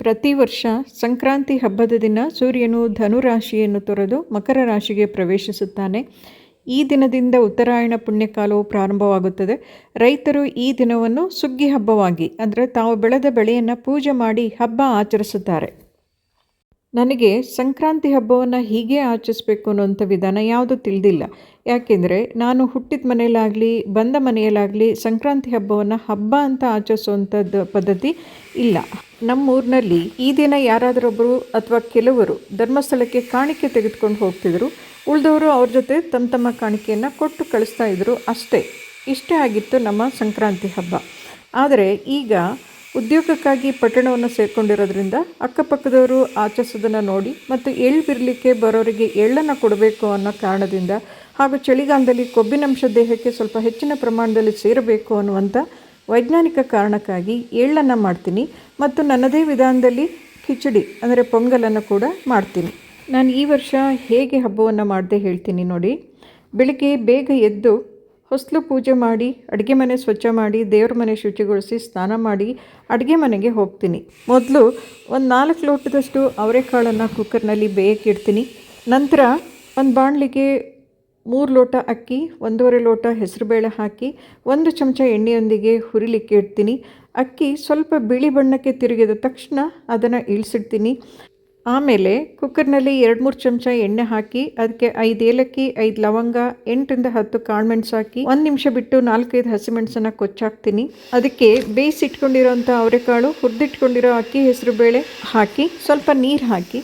ಪ್ರತಿ ವರ್ಷ ಸಂಕ್ರಾಂತಿ ಹಬ್ಬದ ದಿನ ಸೂರ್ಯನು ಧನು ರಾಶಿಯನ್ನು ತೊರೆದು ಮಕರ ರಾಶಿಗೆ ಪ್ರವೇಶಿಸುತ್ತಾನೆ. ಈ ದಿನದಿಂದ ಉತ್ತರಾಯಣ ಪುಣ್ಯಕಾಲವು ಪ್ರಾರಂಭವಾಗುತ್ತದೆ. ರೈತರು ಈ ದಿನವನ್ನು ಸುಗ್ಗಿ ಹಬ್ಬವಾಗಿ ಅಂದರೆ ತಾವು ಬೆಳೆದ ಬೆಳೆಯನ್ನು ಪೂಜೆ ಮಾಡಿ ಹಬ್ಬ ಆಚರಿಸುತ್ತಾರೆ. ನನಗೆ ಸಂಕ್ರಾಂತಿ ಹಬ್ಬವನ್ನು ಹೀಗೆ ಆಚರಿಸ್ಬೇಕು ಅನ್ನೋಂಥ ವಿಧಾನ ಯಾವುದೂ ತಿಳಿದಿಲ್ಲ. ಯಾಕೆಂದರೆ ನಾನು ಹುಟ್ಟಿದ ಮನೆಯಲ್ಲಾಗಲಿ ಬಂದ ಮನೆಯಲ್ಲಾಗಲಿ ಸಂಕ್ರಾಂತಿ ಹಬ್ಬವನ್ನು ಹಬ್ಬ ಅಂತ ಆಚರಿಸುವಂಥದ್ದು ಪದ್ಧತಿ ಇಲ್ಲ. ನಮ್ಮೂರಿನಲ್ಲಿ ಈ ದಿನ ಯಾರಾದರೊಬ್ಬರು ಅಥವಾ ಕೆಲವರು ಧರ್ಮಸ್ಥಳಕ್ಕೆ ಕಾಣಿಕೆ ತೆಗೆದುಕೊಂಡು ಹೋಗ್ತಿದ್ರು. ಉಳಿದವರು ಅವ್ರ ಜೊತೆ ತಮ್ಮ ತಮ್ಮ ಕಾಣಿಕೆಯನ್ನು ಕೊಟ್ಟು ಕಳಿಸ್ತಾ ಇದ್ರು ಅಷ್ಟೇ. ಇಷ್ಟೇ ಆಗಿತ್ತು ನಮ್ಮ ಸಂಕ್ರಾಂತಿ ಹಬ್ಬ. ಆದರೆ ಈಗ ಉದ್ಯೋಗಕ್ಕಾಗಿ ಪಟ್ಟಣವನ್ನು ಸೇರಿಕೊಂಡಿರೋದ್ರಿಂದ ಅಕ್ಕಪಕ್ಕದವರು ಆಚರಿಸೋದನ್ನು ನೋಡಿ ಮತ್ತು ಎಳ್ಳು ಬಿರಲಿಕ್ಕೆ ಬರೋರಿಗೆ ಎಳ್ಳನ್ನು ಕೊಡಬೇಕು ಅನ್ನೋ ಕಾರಣದಿಂದ ಹಾಗೂ ಚಳಿಗಾಲದಲ್ಲಿ ಕೊಬ್ಬಿನಂಶ ದೇಹಕ್ಕೆ ಸ್ವಲ್ಪ ಹೆಚ್ಚಿನ ಪ್ರಮಾಣದಲ್ಲಿ ಸೇರಬೇಕು ಅನ್ನುವಂಥ ವೈಜ್ಞಾನಿಕ ಕಾರಣಕ್ಕಾಗಿ ಎಳ್ಳನ್ನು ಮಾಡ್ತೀನಿ ಮತ್ತು ನನ್ನದೇ ವಿಧಾನದಲ್ಲಿ ಕಿಚಡಿ ಅಂದರೆ ಪೊಂಗಲನ್ನು ಕೂಡ ಮಾಡ್ತೀನಿ. ನಾನು ಈ ವರ್ಷ ಹೇಗೆ ಹಬ್ಬವನ್ನು ಮಾಡಿದೆ ಹೇಳ್ತೀನಿ ನೋಡಿ. ಬೆಳಿಗ್ಗೆ ಬೇಗ ಎದ್ದು ಹೊಸಲು ಪೂಜೆ ಮಾಡಿ, ಅಡುಗೆ ಮನೆ ಸ್ವಚ್ಛ ಮಾಡಿ, ದೇವ್ರ ಮನೆ ಶುಚಿಗೊಳಿಸಿ, ಸ್ನಾನ ಮಾಡಿ ಅಡುಗೆ ಮನೆಗೆ ಹೋಗ್ತೀನಿ. ಮೊದಲು ಒಂದು 4 ಲೋಟದಷ್ಟು ಅವರೆಕಾಳನ್ನು ಕುಕ್ಕರ್ನಲ್ಲಿ ಬೇಯಕ್ಕೆ ಇಡ್ತೀನಿ. ನಂತರ ಒಂದು ಬಾಣಲಿಗೆ 3 ಲೋಟ ಅಕ್ಕಿ, 1.5 ಲೋಟ ಹೆಸರುಬೇಳೆ ಹಾಕಿ 1 ಚಮಚ ಎಣ್ಣೆಯೊಂದಿಗೆ ಹುರಿಲಿಕ್ಕೆ ಇಡ್ತೀನಿ. ಅಕ್ಕಿ ಸ್ವಲ್ಪ ಬಿಳಿ ಬಣ್ಣಕ್ಕೆ ತಿರುಗಿದ ತಕ್ಷಣ ಅದನ್ನು ಇಳಿಸಿಡ್ತೀನಿ. ಆಮೇಲೆ ಕುಕ್ಕರ್ನಲ್ಲಿ 2-3 ಚಮಚ ಎಣ್ಣೆ ಹಾಕಿ ಅದಕ್ಕೆ 5 ಏಲಕ್ಕಿ, 5 ಲವಂಗ, 8ರಿಂದ 10 ಕಾಳುಮೆಣಸು ಹಾಕಿ 1 ನಿಮಿಷ ಬಿಟ್ಟು 4-5 ಹಸಿಮೆಣಸನ್ನು ಕೊಚ್ಚಾಕ್ತೀನಿ. ಅದಕ್ಕೆ ಬೇಯಿಸಿಟ್ಕೊಂಡಿರೋಂಥ ಅವರೆಕಾಳು, ಹುರಿದಿಟ್ಕೊಂಡಿರೋ ಅಕ್ಕಿ ಹೆಸರುಬೇಳೆ ಹಾಕಿ ಸ್ವಲ್ಪ ನೀರು ಹಾಕಿ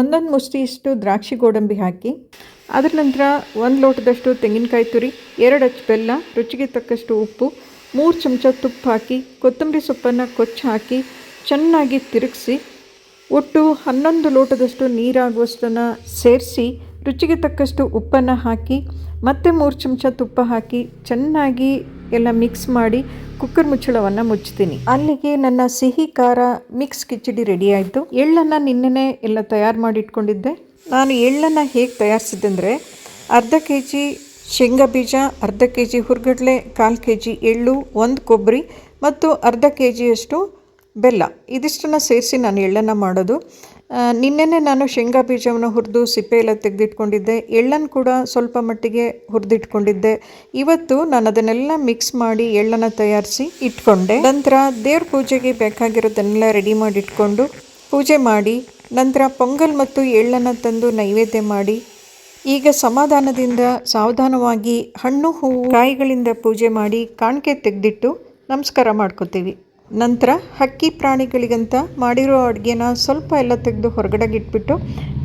1 ಮುಷ್ಟಿಯಷ್ಟು ದ್ರಾಕ್ಷಿ ಗೋಡಂಬಿ ಹಾಕಿ ಅದರ ನಂತರ 1 ಲೋಟದಷ್ಟು ತೆಂಗಿನಕಾಯಿ ತುರಿ, 2 ಅಚ್ಚು ಬೆಲ್ಲ, ರುಚಿಗೆ ತಕ್ಕಷ್ಟು ಉಪ್ಪು, 3 ಚಮಚ ತುಪ್ಪ ಹಾಕಿ ಕೊತ್ತಂಬರಿ ಸೊಪ್ಪನ್ನು ಕೊಚ್ಚಿ ಹಾಕಿ ಚೆನ್ನಾಗಿ ತಿರುಗಿಸಿ ಒಟ್ಟು 11 ಲೋಟದಷ್ಟು ನೀರಾಗುವಷ್ಟನ್ನು ಸೇರಿಸಿ ರುಚಿಗೆ ತಕ್ಕಷ್ಟು ಉಪ್ಪನ್ನು ಹಾಕಿ ಮತ್ತೆ 3 ಚಮಚ ತುಪ್ಪ ಹಾಕಿ ಚೆನ್ನಾಗಿ ಎಲ್ಲ ಮಿಕ್ಸ್ ಮಾಡಿ ಕುಕ್ಕರ್ ಮುಚ್ಚಳವನ್ನು ಮುಚ್ತೀನಿ. ಅಲ್ಲಿಗೆ ನನ್ನ ಸಿಹಿ ಖಾರ ಮಿಕ್ಸ್ ಕಿಚಡಿ ರೆಡಿ ಆಯಿತು. ಎಳ್ಳನ್ನು ನಿನ್ನೆನೇ ಎಲ್ಲ ತಯಾರು ಮಾಡಿ ಇಟ್ಕೊಂಡಿದ್ದೆ. ನಾನು ಎಳ್ಳನ್ನು ಹೇಗೆ ತಯಾರಿಸಿದ್ದೆ ಅಂದರೆ ಅರ್ಧ kg ಶೇಂಗಾ ಬೀಜ, ಅರ್ಧ kg ಹುರ್ಗಡ್ಲೆ, 1/4 kg ಎಳ್ಳು, 1 ಕೊಬ್ಬರಿ ಮತ್ತು ಅರ್ಧ kgಯಷ್ಟು ಬೆಲ್ಲ, ಇದಿಷ್ಟನ್ನು ಸೇರಿಸಿ ನಾನು ಎಳ್ಳನ್ನು ಮಾಡೋದು. ನಿನ್ನೆನೇ ನಾನು ಶೇಂಗಾ ಬೀಜವನ್ನು ಹುರಿದು ಸಿಪ್ಪೆ ಎಲ್ಲ ತೆಗೆದಿಟ್ಕೊಂಡಿದ್ದೆ. ಎಳ್ಳನ್ನು ಕೂಡ ಸ್ವಲ್ಪ ಮಟ್ಟಿಗೆ ಹುರಿದಿಟ್ಕೊಂಡಿದ್ದೆ. ಇವತ್ತು ನಾನು ಅದನ್ನೆಲ್ಲ ಮಿಕ್ಸ್ ಮಾಡಿ ಎಳ್ಳನ್ನು ತಯಾರಿಸಿ ಇಟ್ಕೊಂಡೆ. ನಂತರ ದೇವ್ರ ಪೂಜೆಗೆ ಬೇಕಾಗಿರೋದನ್ನೆಲ್ಲ ರೆಡಿ ಮಾಡಿ ಇಟ್ಕೊಂಡು ಪೂಜೆ ಮಾಡಿ ನಂತರ ಪೊಂಗಲ್ ಮತ್ತು ಎಳ್ಳನ್ನು ತಂದು ನೈವೇದ್ಯ ಮಾಡಿ ಈಗ ಸಮಾಧಾನದಿಂದ ಸಾವಧಾನವಾಗಿ ಹಣ್ಣು ಹೂವು ಕಾಯಿಗಳಿಂದ ಪೂಜೆ ಮಾಡಿ ಕಾಣಿಕೆ ತೆಗೆದಿಟ್ಟು ನಮಸ್ಕಾರ ಮಾಡ್ಕೋತೀವಿ. ನಂತರ ಹಕ್ಕಿ ಪ್ರಾಣಿಗಳಿಗಂತ ಮಾಡಿರೋ ಅಡುಗೆನ ಸ್ವಲ್ಪ ಎಲ್ಲ ತೆಗೆದು ಹೊರಗಡೆಗೆ ಇಟ್ಬಿಟ್ಟು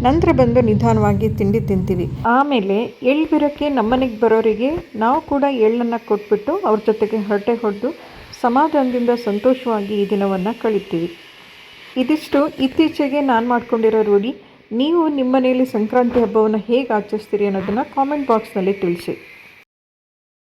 ನಂತರ ಬಂದು ನಿಧಾನವಾಗಿ ತಿಂಡಿ ತಿಂತೀವಿ. ಆಮೇಲೆ ಎಳ್ಳು ಬಿರೋಕ್ಕೆ ನಮ್ಮನೆಗೆ ಬರೋರಿಗೆ ನಾವು ಕೂಡ ಎಳ್ಳನ್ನು ಕೊಟ್ಬಿಟ್ಟು ಅವ್ರ ಜೊತೆಗೆ ಹರಟೆ ಹೊಡೆದು ಸಮಾಧಾನದಿಂದ ಸಂತೋಷವಾಗಿ ಈ ದಿನವನ್ನು ಕಳಿತೀವಿ. ಇದಿಷ್ಟು ಇತ್ತೀಚೆಗೆ ನಾನು ಮಾಡ್ಕೊಂಡಿರೋ ರೂಢಿ. ನೀವು ನಿಮ್ಮ ಮನೆಯಲ್ಲಿ ಸಂಕ್ರಾಂತಿ ಹಬ್ಬವನ್ನು ಹೇಗೆ ಆಚರಿಸ್ತೀರಿ ಅನ್ನೋದನ್ನು ಕಾಮೆಂಟ್ ಬಾಕ್ಸ್ನಲ್ಲಿ ತಿಳಿಸಿ.